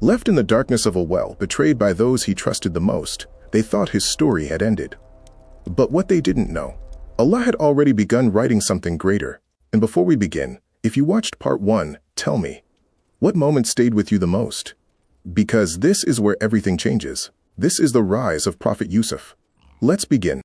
Left in the darkness of a well, betrayed by those he trusted the most, they thought his story had ended. But what they didn't know, Allah had already begun writing something greater. And before we begin, if you watched part 1, tell me, what moment stayed with you the most? Because this is where everything changes. This is the rise of Prophet Yusuf. Let's begin.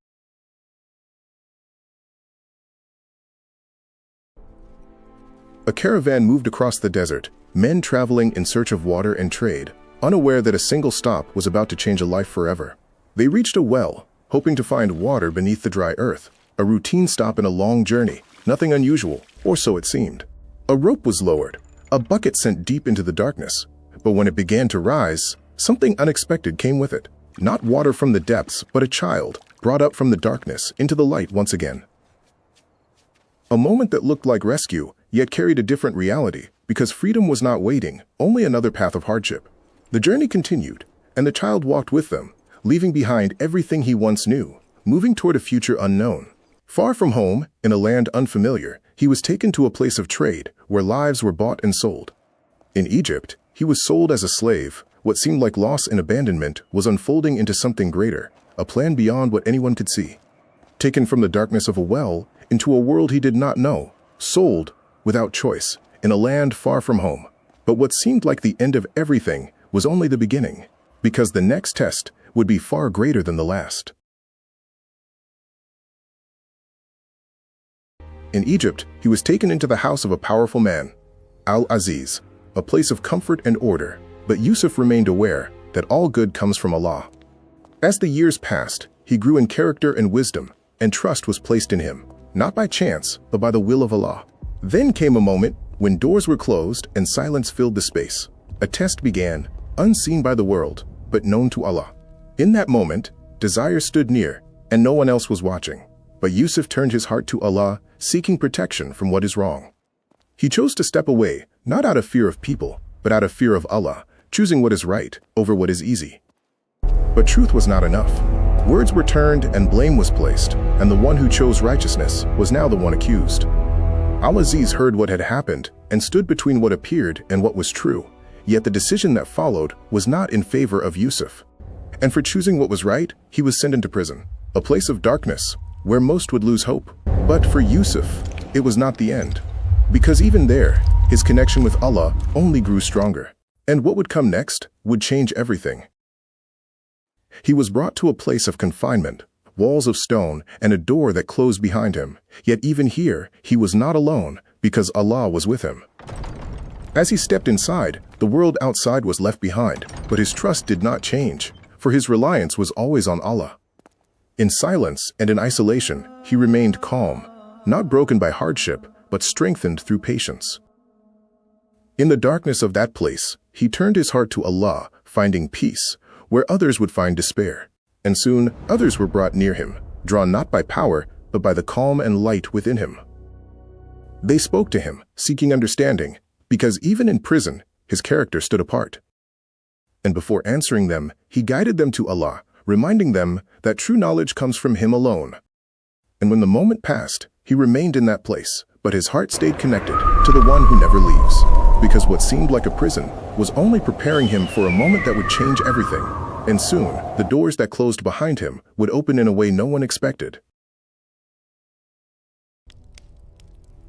A caravan moved across the desert, men traveling in search of water and trade, unaware that a single stop was about to change a life forever. They reached a well, hoping to find water beneath the dry earth, a routine stop in a long journey, nothing unusual, or so it seemed. A rope was lowered, a bucket sent deep into the darkness, but when it began to rise, something unexpected came with it. Not water from the depths, but a child, brought up from the darkness into the light once again. A moment that looked like rescue, yet carried a different reality, because freedom was not waiting, only another path of hardship. The journey continued, and the child walked with them, leaving behind everything he once knew, moving toward a future unknown. Far from home, in a land unfamiliar, he was taken to a place of trade, where lives were bought and sold. In Egypt, he was sold as a slave. What seemed like loss and abandonment was unfolding into something greater, a plan beyond what anyone could see. Taken from the darkness of a well, into a world he did not know, sold, without choice, in a land far from home. But what seemed like the end of everything was only the beginning, because the next test would be far greater than the last. In Egypt, he was taken into the house of a powerful man, Al-Aziz, a place of comfort and order, but Yusuf remained aware that all good comes from Allah. As the years passed, he grew in character and wisdom, and trust was placed in him, not by chance, but by the will of Allah. Then came a moment when doors were closed and silence filled the space. A test began, unseen by the world, but known to Allah. In that moment, desire stood near, and no one else was watching. But Yusuf turned his heart to Allah, seeking protection from what is wrong. He chose to step away, not out of fear of people, but out of fear of Allah, choosing what is right over what is easy. But truth was not enough. Words were turned and blame was placed, and the one who chose righteousness was now the one accused. Al-Aziz heard what had happened and stood between what appeared and what was true, yet the decision that followed was not in favor of Yusuf. And for choosing what was right, he was sent into prison, a place of darkness, where most would lose hope. But for Yusuf, it was not the end, because even there, his connection with Allah only grew stronger, and what would come next would change everything. He was brought to a place of confinement, walls of stone, and a door that closed behind him. Yet even here, he was not alone, because Allah was with him. As he stepped inside, the world outside was left behind, but his trust did not change, for his reliance was always on Allah. In silence and in isolation, he remained calm, not broken by hardship, but strengthened through patience. In the darkness of that place, he turned his heart to Allah, finding peace, where others would find despair. And soon, others were brought near him, drawn not by power, but by the calm and light within him. They spoke to him, seeking understanding, because even in prison, his character stood apart. And before answering them, he guided them to Allah, reminding them that true knowledge comes from Him alone. And when the moment passed, he remained in that place, but his heart stayed connected to the one who never leaves, because what seemed like a prison was only preparing him for a moment that would change everything. And soon, the doors that closed behind him would open in a way no one expected.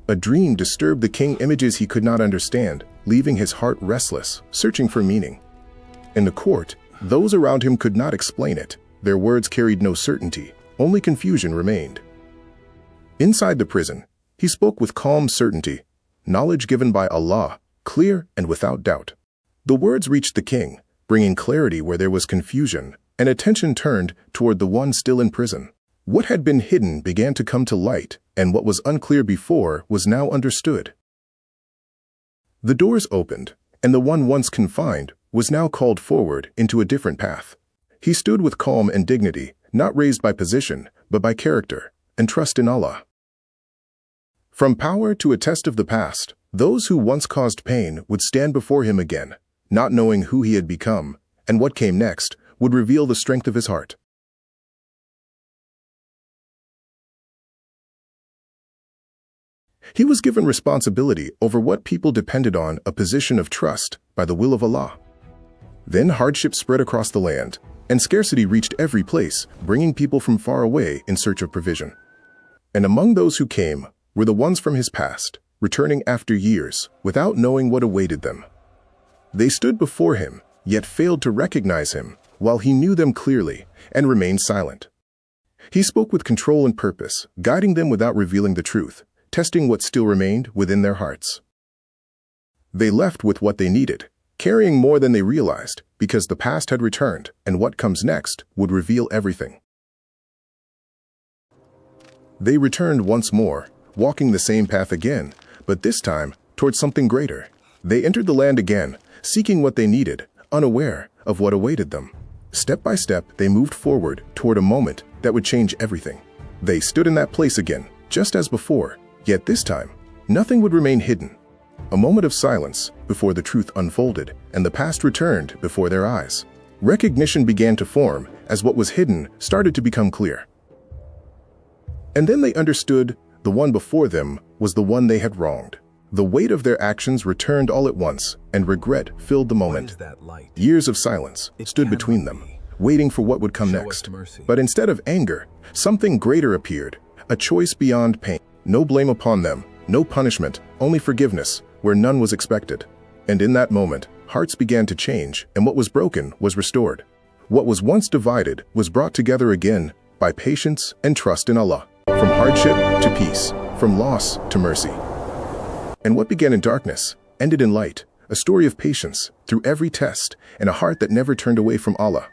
A dream disturbed the king, images he could not understand, leaving his heart restless, searching for meaning. In the court, those around him could not explain it. Their words carried no certainty, only confusion remained. Inside the prison, he spoke with calm certainty, knowledge given by Allah, clear and without doubt. The words reached the king, bringing clarity where there was confusion, and attention turned toward the one still in prison. What had been hidden began to come to light, and what was unclear before was now understood. The doors opened, and the one once confined was now called forward into a different path. He stood with calm and dignity, not raised by position, but by character and trust in Allah. From power to a test of the past, those who once caused pain would stand before him again, not knowing who he had become, and what came next would reveal the strength of his heart. He was given responsibility over what people depended on, a position of trust by the will of Allah. Then hardship spread across the land, and scarcity reached every place, bringing people from far away in search of provision. And among those who came were the ones from his past, returning after years, without knowing what awaited them. They stood before him, yet failed to recognize him, while he knew them clearly, and remained silent. He spoke with control and purpose, guiding them without revealing the truth, testing what still remained within their hearts. They left with what they needed, carrying more than they realized, because the past had returned, and what comes next would reveal everything. They returned once more, walking the same path again, but this time towards something greater. They entered the land again, seeking what they needed, unaware of what awaited them. Step by step, they moved forward toward a moment that would change everything. They stood in that place again, just as before, yet this time, nothing would remain hidden. A moment of silence before the truth unfolded, and the past returned before their eyes. Recognition began to form as what was hidden started to become clear. And then they understood the one before them was the one they had wronged. The weight of their actions returned all at once, and regret filled the moment. Years of silence stood between them, waiting for what would come next. But instead of anger, something greater appeared, a choice beyond pain. No blame upon them, no punishment, only forgiveness, where none was expected. And in that moment, hearts began to change, and what was broken was restored. What was once divided was brought together again by patience and trust in Allah. From hardship to peace, from loss to mercy. And what began in darkness ended in light, a story of patience through every test, and a heart that never turned away from Allah.